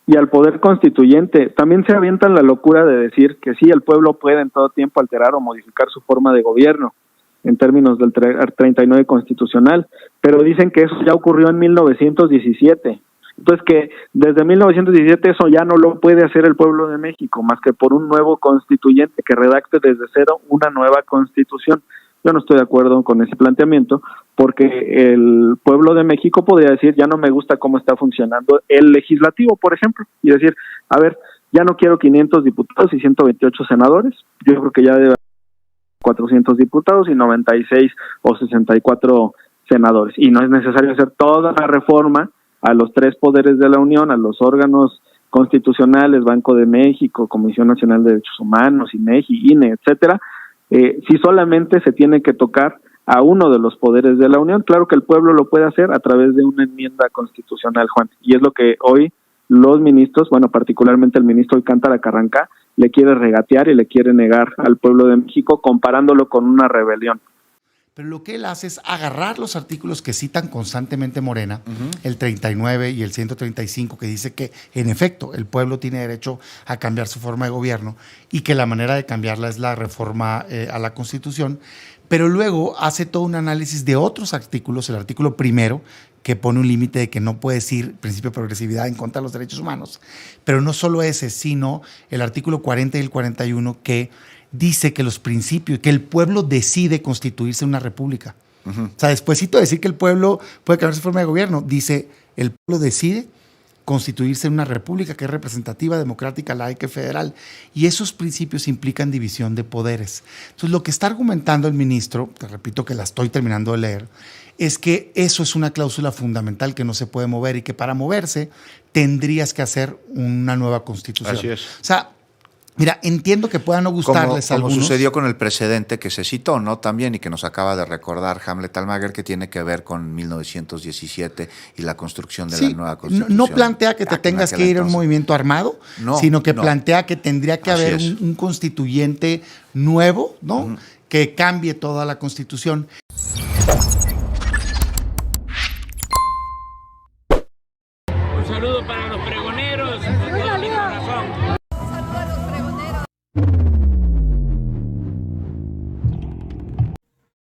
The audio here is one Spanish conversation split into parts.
y al poder constituyente. También se avientan la locura de decir que sí, el pueblo puede en todo tiempo alterar o modificar su forma de gobierno en términos del 39 constitucional, pero dicen que eso ya ocurrió en 1917. Entonces que desde 1917 eso ya no lo puede hacer el pueblo de México, más que por un nuevo constituyente que redacte desde cero una nueva constitución. Yo no estoy de acuerdo con ese planteamiento, porque el pueblo de México podría decir, ya no me gusta cómo está funcionando el legislativo, por ejemplo, y decir, a ver, ya no quiero 500 diputados y 128 senadores, yo creo que ya debe haber 400 diputados y 96 o 64 senadores, y no es necesario hacer toda la reforma a los tres poderes de la Unión, a los órganos constitucionales, Banco de México, Comisión Nacional de Derechos Humanos, INEGI, INE, etcétera, si solamente se tiene que tocar a uno de los poderes de la Unión. Claro que el pueblo lo puede hacer a través de una enmienda constitucional, Juan, y es lo que hoy los ministros, bueno, particularmente el ministro Alcántara Carrancá, le quiere regatear y le quiere negar al pueblo de México, comparándolo con una rebelión. Pero lo que él hace es agarrar los artículos que citan constantemente Morena, el 39 y el 135, que dice que, en efecto, el pueblo tiene derecho a cambiar su forma de gobierno y que la manera de cambiarla es la reforma a la Constitución, pero luego hace todo un análisis de otros artículos, el artículo primero, que pone un límite de que no puedes ir principio de progresividad en contra de los derechos humanos, pero no solo ese, sino el artículo 40 y el 41 que dice que los principios, que el pueblo decide constituirse una república. O sea, despuésito de decir que el pueblo puede cambiar su forma de gobierno, dice, el pueblo decide constituirse en una república que es representativa, democrática, laica y federal. Y esos principios implican división de poderes. Entonces, lo que está argumentando el ministro, te repito que la estoy terminando de leer, es que eso es una cláusula fundamental que no se puede mover y que para moverse tendrías que hacer una nueva constitución. Así es. O sea, mira, entiendo que pueda no gustarles a algunos. Como sucedió con el precedente que se citó, ¿no? También, y que nos acaba de recordar Hamlet Almaguer, que tiene que ver con 1917 y la construcción de la nueva Constitución. No plantea que te tengas que ir a un movimiento armado, sino que plantea que tendría que haber un constituyente nuevo, ¿no? Que cambie toda la Constitución. Un saludo para los pregoneros, con todo mi corazón.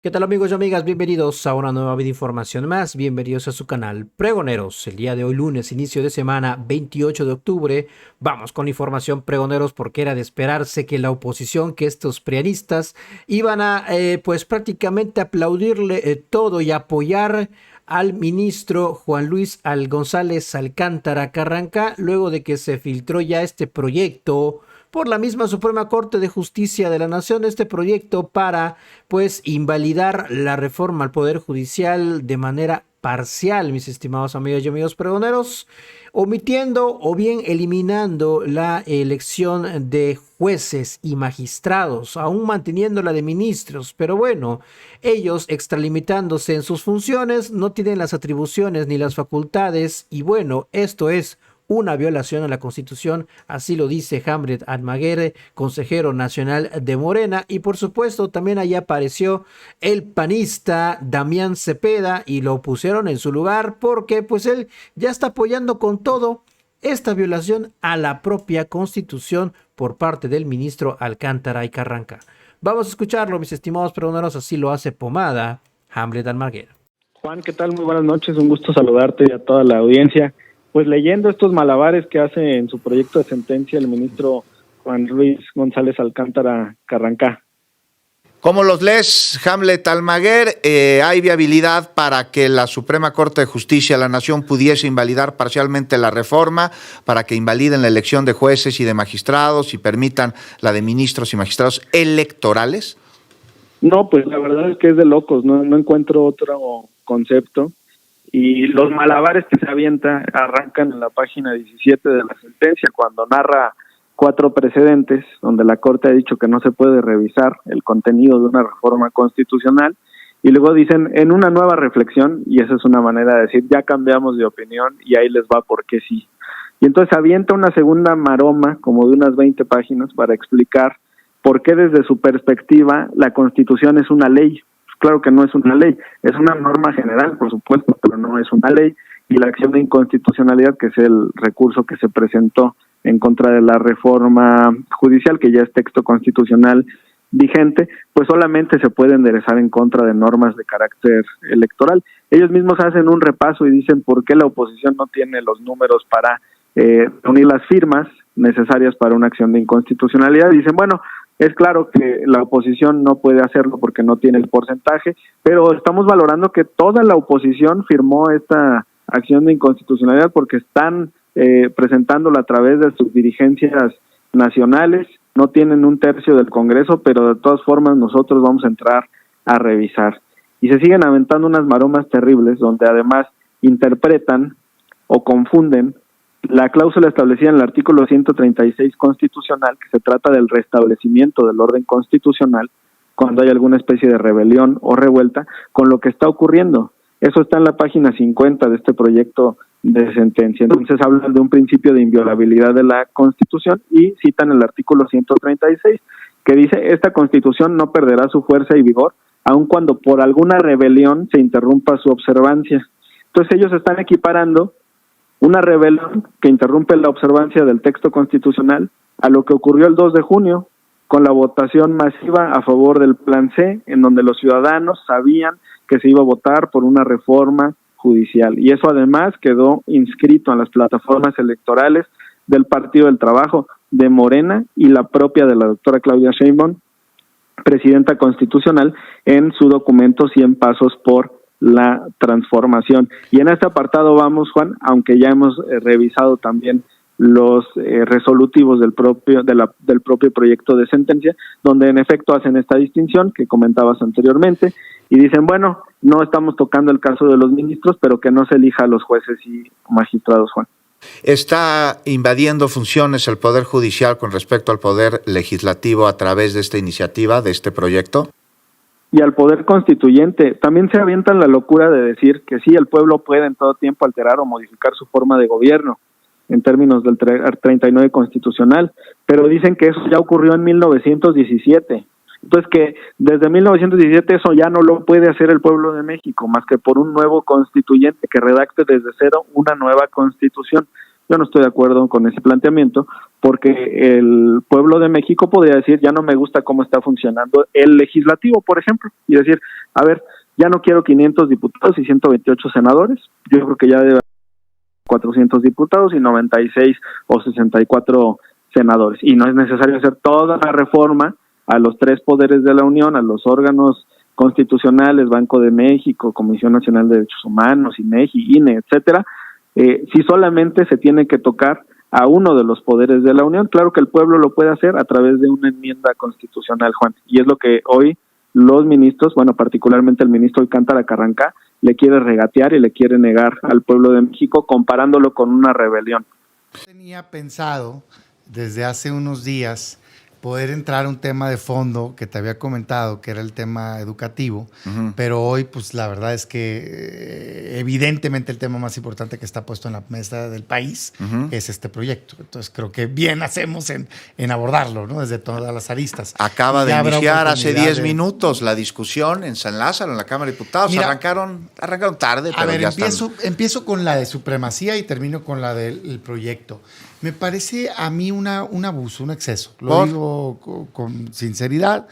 ¿Qué tal amigos y amigas? Bienvenidos a una nueva información más, bienvenidos a su canal Pregoneros. El día de hoy lunes, inicio de semana 28 de octubre, vamos con información pregoneros porque era de esperarse que la oposición, que estos prianistas iban a pues prácticamente aplaudirle todo y apoyar al ministro Juan Luis González Alcántara Carrancá luego de que se filtró ya este proyecto por la misma Suprema Corte de Justicia de la Nación, este proyecto para pues invalidar la reforma al Poder Judicial de manera parcial, mis estimados amigos y amigos pregoneros, omitiendo o bien eliminando la elección de jueces y magistrados, aún manteniendo la de ministros, pero bueno, ellos extralimitándose en sus funciones, no tienen las atribuciones ni las facultades, y bueno, esto es una violación a la Constitución, así lo dice Hamlet Almaguer, consejero nacional de Morena, y por supuesto también allá apareció el panista Damián Cepeda y lo pusieron en su lugar porque pues él ya está apoyando con todo esta violación a la propia Constitución por parte del ministro Alcántara y Carrancá. Vamos a escucharlo, mis estimados pregoneros, así lo hace Pomada, Hamlet Almaguer. Juan, ¿qué tal? Muy buenas noches, un gusto saludarte y a toda la audiencia. Pues leyendo estos malabares que hace en su proyecto de sentencia el ministro Juan Luis González Alcántara Carrancá. ¿Cómo los lees, Hamlet Almaguer? ¿Hay viabilidad para que la Suprema Corte de Justicia de la Nación pudiese invalidar parcialmente la reforma, para que invaliden la elección de jueces y de magistrados y permitan la de ministros y magistrados electorales? No, pues la verdad es que es de locos, no encuentro otro concepto. Y los malabares que se avienta arrancan en la página 17 de la sentencia, cuando narra 4 precedentes, donde la Corte ha dicho que no se puede revisar el contenido de una reforma constitucional, y luego dicen, en una nueva reflexión, y esa es una manera de decir, ya cambiamos de opinión, y ahí les va por qué sí. Y entonces avienta una segunda maroma, como de unas 20 páginas, para explicar por qué desde su perspectiva la Constitución es una ley. Claro que no es una ley, es una norma general, por supuesto, pero no es una ley, y la acción de inconstitucionalidad, que es el recurso que se presentó en contra de la reforma judicial, que ya es texto constitucional vigente, pues solamente se puede enderezar en contra de normas de carácter electoral. Ellos mismos hacen un repaso y dicen por qué la oposición no tiene los números para reunir las firmas necesarias para una acción de inconstitucionalidad. Dicen, bueno, es claro que la oposición no puede hacerlo porque no tiene el porcentaje, pero estamos valorando que toda la oposición firmó esta acción de inconstitucionalidad porque están presentándola a través de sus dirigencias nacionales, no tienen un tercio del Congreso, pero de todas formas nosotros vamos a entrar a revisar. Y se siguen aventando unas maromas terribles donde además interpretan o confunden la cláusula establecida en el artículo 136 constitucional, que se trata del restablecimiento del orden constitucional cuando hay alguna especie de rebelión o revuelta, con lo que está ocurriendo. Eso está en la página 50 de este proyecto de sentencia. Entonces hablan de un principio de inviolabilidad de la Constitución y citan el artículo 136, que dice: esta Constitución no perderá su fuerza y vigor, aun cuando por alguna rebelión se interrumpa su observancia. Entonces ellos están equiparando una rebelión que interrumpe la observancia del texto constitucional a lo que ocurrió el 2 de junio, con la votación masiva a favor del Plan C, en donde los ciudadanos sabían que se iba a votar por una reforma judicial. Y eso además quedó inscrito en las plataformas electorales del Partido del Trabajo, de Morena y la propia de la doctora Claudia Sheinbaum, presidenta constitucional, en su documento 100 Pasos por la Transformación. Y en este apartado vamos, Juan, aunque ya hemos revisado también los resolutivos del propio proyecto de sentencia, donde en efecto hacen esta distinción que comentabas anteriormente, y dicen, bueno, no estamos tocando el caso de los ministros, pero que no se elija a los jueces y magistrados, Juan. ¿Está invadiendo funciones el Poder Judicial con respecto al Poder Legislativo a través de esta iniciativa, de este proyecto? Y al Poder Constituyente. También se avientan la locura de decir que sí, el pueblo puede en todo tiempo alterar o modificar su forma de gobierno, en términos del 39 constitucional, pero dicen que eso ya ocurrió en 1917. Entonces que desde 1917 eso ya no lo puede hacer el pueblo de México, más que por un nuevo constituyente que redacte desde cero una nueva constitución. Yo no estoy de acuerdo con ese planteamiento, porque el pueblo de México podría decir, ya no me gusta cómo está funcionando el legislativo, por ejemplo, y decir, a ver, ya no quiero 500 diputados y 128 senadores, yo creo que ya debe haber 400 diputados y 96 o 64 senadores, y no es necesario hacer toda la reforma a los tres poderes de la Unión, a los órganos constitucionales, Banco de México, Comisión Nacional de Derechos Humanos, INEGI, INE, etcétera, si solamente se tiene que tocar a uno de los poderes de la Unión. Claro que el pueblo lo puede hacer a través de una enmienda constitucional, Juan, y es lo que hoy los ministros, bueno, particularmente el ministro Alcántara Carranca, le quiere regatear y le quiere negar al pueblo de México, comparándolo con una rebelión. Tenía pensado desde hace unos días poder entrar a un tema de fondo que te había comentado, que era el tema educativo, pero hoy pues la verdad es que evidentemente el tema más importante que está puesto en la mesa del país es este proyecto. Entonces creo que bien hacemos en abordarlo, ¿no? Desde todas las aristas. Acaba de iniciar hace 10 minutos la discusión en San Lázaro, en la Cámara de Diputados. Mira, arrancaron tarde, pero ya empiezo con la de supremacía y termino con la del proyecto. Me parece a mí un abuso, un exceso. Lo digo con sinceridad,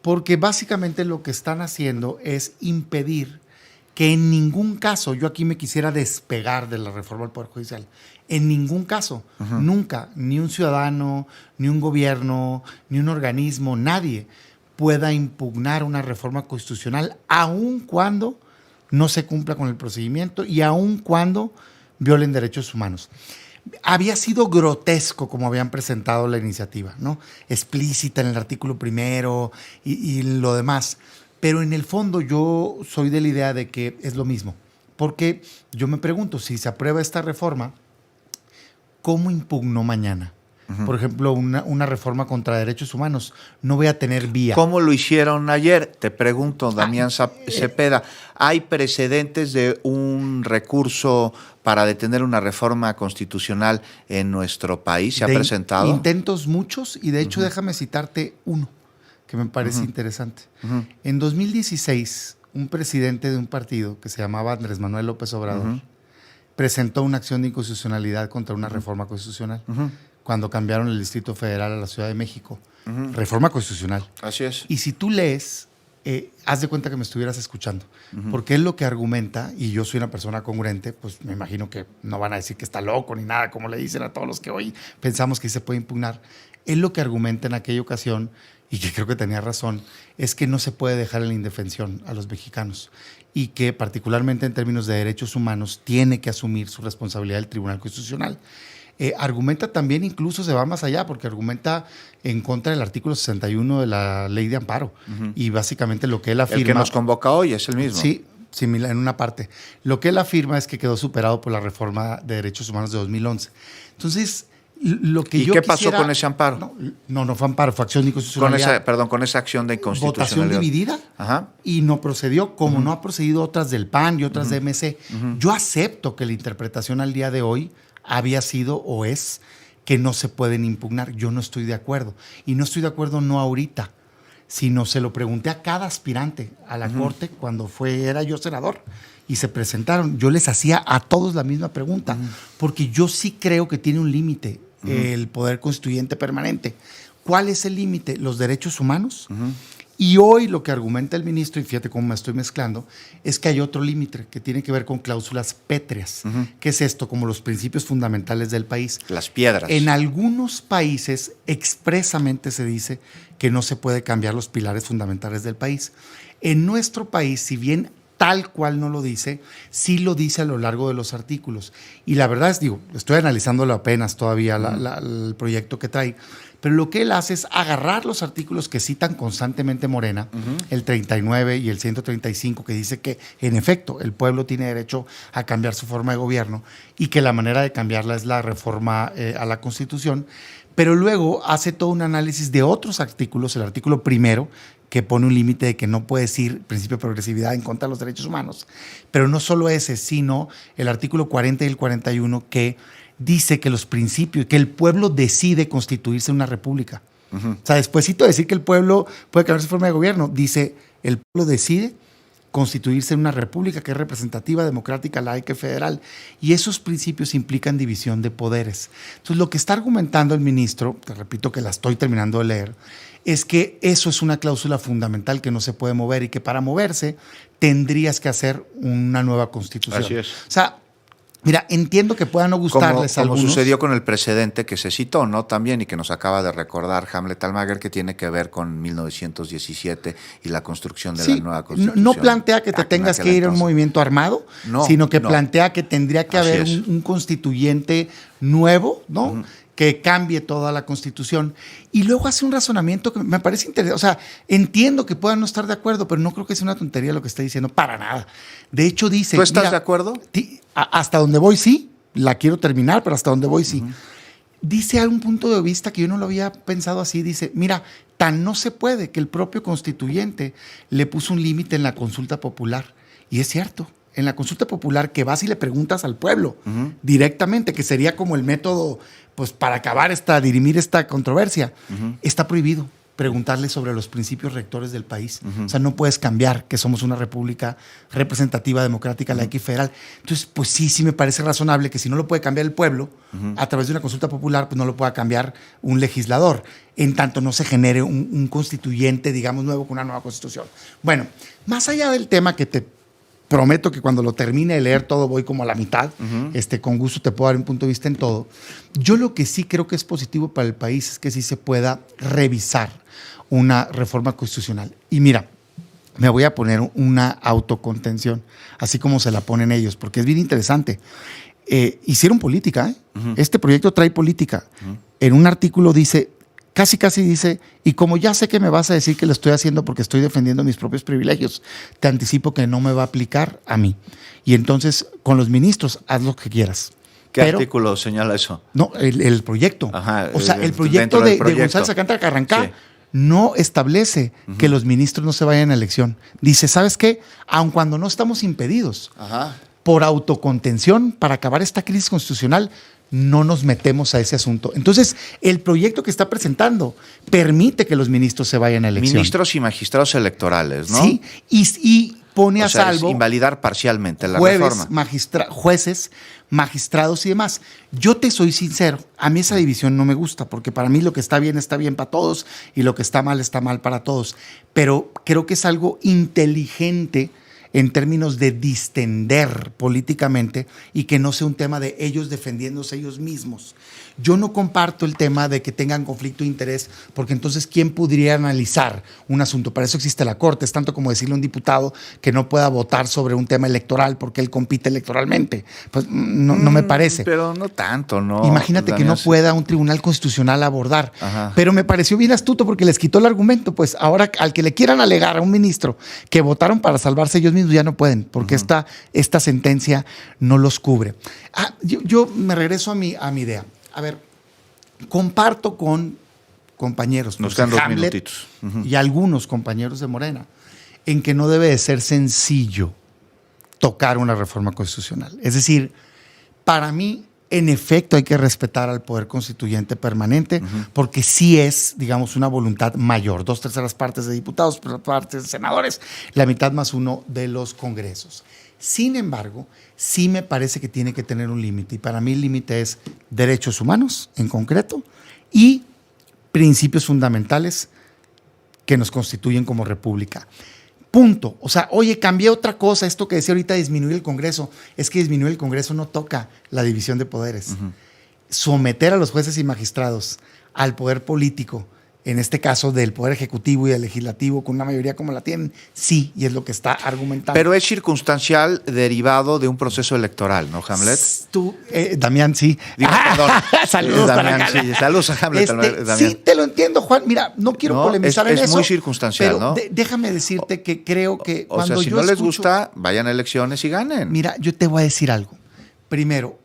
porque básicamente lo que están haciendo es impedir que en ningún caso, yo aquí me quisiera despegar de la reforma del Poder Judicial, en ningún caso, nunca, ni un ciudadano, ni un gobierno, ni un organismo, nadie pueda impugnar una reforma constitucional, aun cuando no se cumpla con el procedimiento y aun cuando violen derechos humanos. Había sido grotesco como habían presentado la iniciativa, ¿no? Explícita en el artículo primero y lo demás. Pero en el fondo yo soy de la idea de que es lo mismo. Porque yo me pregunto, si se aprueba esta reforma, ¿cómo impugno mañana? Por ejemplo, una reforma contra derechos humanos. No voy a tener vía. ¿Cómo lo hicieron ayer? Te pregunto, Damián Cepeda. ¿Hay precedentes de un recurso para detener una reforma constitucional en nuestro país? ¿Se ha presentado? Intentos muchos, y de hecho déjame citarte uno que me parece interesante. En 2016, un presidente de un partido que se llamaba Andrés Manuel López Obrador presentó una acción de inconstitucionalidad contra una reforma constitucional cuando cambiaron el Distrito Federal a la Ciudad de México. Reforma constitucional. Así es. Y si tú lees, haz de cuenta que me estuvieras escuchando, porque él lo que argumenta, y yo soy una persona congruente, pues me imagino que no van a decir que está loco ni nada, como le dicen a todos los que hoy pensamos que se puede impugnar. Él lo que argumenta en aquella ocasión, y que creo que tenía razón, es que no se puede dejar en la indefensión a los mexicanos y que particularmente en términos de derechos humanos tiene que asumir su responsabilidad el Tribunal Constitucional. Argumenta también, incluso se va más allá, porque argumenta en contra del artículo 61 de la Ley de Amparo. Y básicamente lo que él afirma... El que nos convoca hoy es el mismo. Sí, similar en una parte. Lo que él afirma es que quedó superado por la reforma de derechos humanos de 2011. Entonces, lo que ¿Y yo qué quisiera... pasó con ese amparo? No fue amparo, fue acción de inconstitucionalidad. Con esa acción de inconstitucionalidad. Votación dividida. Ajá. Y no procedió, como no ha procedido otras del PAN y otras de MC. Yo acepto que la interpretación al día de hoy había sido o es que no se pueden impugnar. Yo no estoy de acuerdo. Y no estoy de acuerdo no ahorita, sino se lo pregunté a cada aspirante a la Corte cuando era yo senador y se presentaron. Yo les hacía a todos la misma pregunta, porque yo sí creo que tiene un límite el poder constituyente permanente. ¿Cuál es el límite? Los derechos humanos. Y hoy lo que argumenta el ministro, y fíjate cómo me estoy mezclando, es que hay otro límite que tiene que ver con cláusulas pétreas. ¿Qué es esto? Como los principios fundamentales del país. Las piedras. En algunos países expresamente se dice que no se puede cambiar los pilares fundamentales del país. En nuestro país, si bien tal cual no lo dice, sí lo dice a lo largo de los artículos. Y la verdad es, estoy analizándolo apenas todavía el proyecto que trae, pero lo que él hace es agarrar los artículos que citan constantemente Morena, el 39 y el 135, que dice que, en efecto, el pueblo tiene derecho a cambiar su forma de gobierno y que la manera de cambiarla es la reforma a la Constitución, pero luego hace todo un análisis de otros artículos, el artículo primero, que pone un límite de que no puedes ir, principio de progresividad, en contra de los derechos humanos. Pero no solo ese, sino el artículo 40 y el 41, que dice que los principios, que el pueblo decide constituirse una república. O sea, despuésito de decir que el pueblo puede cambiar su forma de gobierno, dice, el pueblo decide constituirse en una república que es representativa, democrática, laica y federal. Y esos principios implican división de poderes. Entonces, lo que está argumentando el ministro, te repito que la estoy terminando de leer, es que eso es una cláusula fundamental que no se puede mover y que para moverse tendrías que hacer una nueva constitución. Así es. O sea, mira, entiendo que pueda no gustarles a algunos. Como sucedió con el precedente que se citó, ¿no? También, y que nos acaba de recordar Hamlet Almaguer, que tiene que ver con 1917 y la construcción de la nueva Constitución. No plantea que te tengas que ir a un movimiento armado, sino que plantea que tendría que haber un constituyente nuevo, ¿no? Que cambie toda la Constitución. Y luego hace un razonamiento que me parece interesante. O sea, entiendo que puedan no estar de acuerdo, pero no creo que sea una tontería lo que está diciendo, para nada. De hecho, dice... ¿Tú estás de acuerdo? Hasta donde voy, sí. La quiero terminar, pero hasta donde voy, sí. Dice algún punto de vista que yo no lo había pensado así. Dice, mira, tan no se puede que el propio constituyente le puso un límite en la consulta popular. Y es cierto. En la consulta popular, que vas y le preguntas al pueblo directamente, que sería como el método pues para dirimir esta controversia, está prohibido preguntarle sobre los principios rectores del país. O sea, no puedes cambiar que somos una república representativa, democrática, laica y federal. Entonces, pues sí me parece razonable que si no lo puede cambiar el pueblo a través de una consulta popular, pues no lo pueda cambiar un legislador, en tanto no se genere un constituyente, digamos, nuevo con una nueva constitución. Bueno, más allá del tema que te prometo que cuando lo termine de leer todo voy como a la mitad, con gusto te puedo dar un punto de vista en todo. Yo lo que sí creo que es positivo para el país es que sí se pueda revisar una reforma constitucional. Y mira, me voy a poner una autocontención, así como se la ponen ellos, porque es bien interesante. Hicieron política, Este proyecto trae política. En un artículo dice... Casi dice, y como ya sé que me vas a decir que lo estoy haciendo porque estoy defendiendo mis propios privilegios, te anticipo que no me va a aplicar a mí. Y entonces, con los ministros, haz lo que quieras. ¿Qué artículo señala eso? No, el proyecto. Ajá, o sea, el proyecto de González Alcántara Carrancá no establece que los ministros no se vayan a elección. Dice, ¿sabes qué? Aun cuando no estamos impedidos por autocontención para acabar esta crisis constitucional, no nos metemos a ese asunto. Entonces, el proyecto que está presentando permite que los ministros se vayan a elección. Ministros y magistrados electorales, ¿no? Sí, y pone O a sea, salvo es invalidar parcialmente la jueces, reforma. jueces, magistrados y demás. Yo te soy sincero, a mí esa división no me gusta, porque para mí lo que está bien para todos y lo que está mal para todos. Pero creo que es algo inteligente en términos de distender políticamente y que no sea un tema de ellos defendiéndose ellos mismos. Yo no comparto el tema de que tengan conflicto de interés, porque entonces, ¿quién podría analizar un asunto? Para eso existe la Corte. Es tanto como decirle a un diputado que no pueda votar sobre un tema electoral porque él compite electoralmente. Pues no me parece. Pero no tanto, ¿no? Imagínate que no pueda un tribunal constitucional abordar. Ajá. Pero me pareció bien astuto porque les quitó el argumento. Pues ahora al que le quieran alegar a un ministro que votaron para salvarse ellos mismos, ya no pueden, porque esta sentencia no los cubre. Yo me regreso a mi idea. A ver, comparto con compañeros, Nos quedan 2 Hamlet minutitos. y algunos compañeros de Morena, en que no debe de ser sencillo tocar una reforma constitucional. Es decir, para mí, en efecto, hay que respetar al poder constituyente permanente, porque sí es, digamos, una voluntad mayor. 2/3 partes de diputados, partes de senadores, la mitad más uno de los congresos. Sin embargo, sí me parece que tiene que tener un límite, y para mí el límite es derechos humanos, en concreto, y principios fundamentales que nos constituyen como república. Punto. O sea, oye, cambié otra cosa. Esto que decía ahorita, disminuir el Congreso. Es que disminuir el Congreso no toca la división de poderes. Someter a los jueces y magistrados al poder político, en este caso del Poder Ejecutivo y del Legislativo, con una mayoría como la tienen, sí, y es lo que está argumentando. Pero es circunstancial derivado de un proceso electoral, ¿no, Hamlet? Tú, Damián, sí. Digo, perdón. Saludos, Damián, para sí. Saludos a Hamlet. Damián. Sí, te lo entiendo, Juan. Mira, no quiero polemizar en eso. Es muy circunstancial, pero ¿no? Déjame decirte que creo que O sea, si no les gusta, vayan a elecciones y ganen. Mira, yo te voy a decir algo. Primero,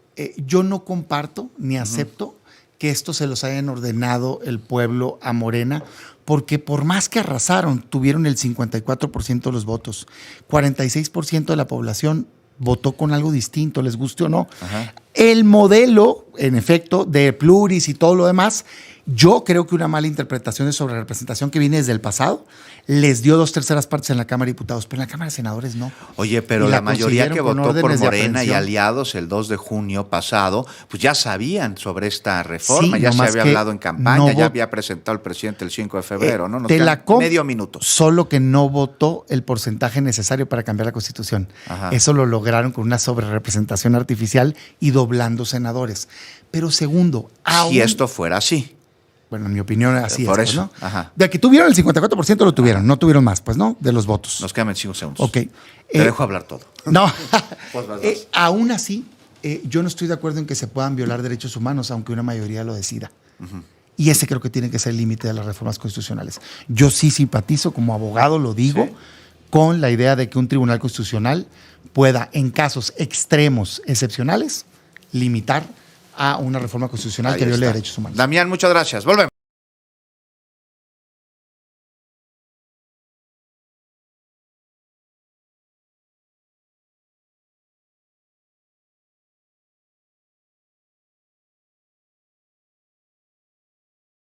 yo no comparto ni acepto que esto se los hayan ordenado el pueblo a Morena, porque por más que arrasaron, tuvieron el 54% de los votos. 46% de la población votó con algo distinto, les guste o no. Ajá. El modelo, en efecto, de pluris y todo lo demás, yo creo que una mala interpretación de sobrerepresentación que viene desde el pasado les dio 2/3 partes en la Cámara de Diputados, pero en la Cámara de Senadores no. Oye, pero Y la mayoría que consiguieron con votó por órdenes de Morena y aprehensión. aliados el 2 de junio pasado, pues ya sabían sobre esta reforma, Sí, ya se nomás había que hablado en campaña, no ya vot- había presentado el presidente el 5 de febrero, ¿no? Nos Te la quedan medio minuto. Solo que no votó el porcentaje necesario para cambiar la Constitución. Ajá. Eso lo lograron con una sobrerepresentación artificial y doblando senadores. Pero segundo, Si esto fuera así. bueno, en mi opinión así Por es, eso, pues, ¿no? ajá. De que tuvieron el 54% lo tuvieron, no tuvieron más, pues, ¿no? De los votos. Nos quedan 25 segundos. Ok. Te dejo hablar todo. No, Pues vas. aún así, yo no estoy de acuerdo en que se puedan violar derechos humanos, aunque una mayoría lo decida. Y ese creo que tiene que ser el límite de las reformas constitucionales. Yo sí simpatizo, como abogado lo digo, Sí. con la idea de que un tribunal constitucional pueda, en casos extremos, excepcionales, limitar a una reforma constitucional Ahí que viole está. derechos humanos. Damián, muchas gracias. Volvemos.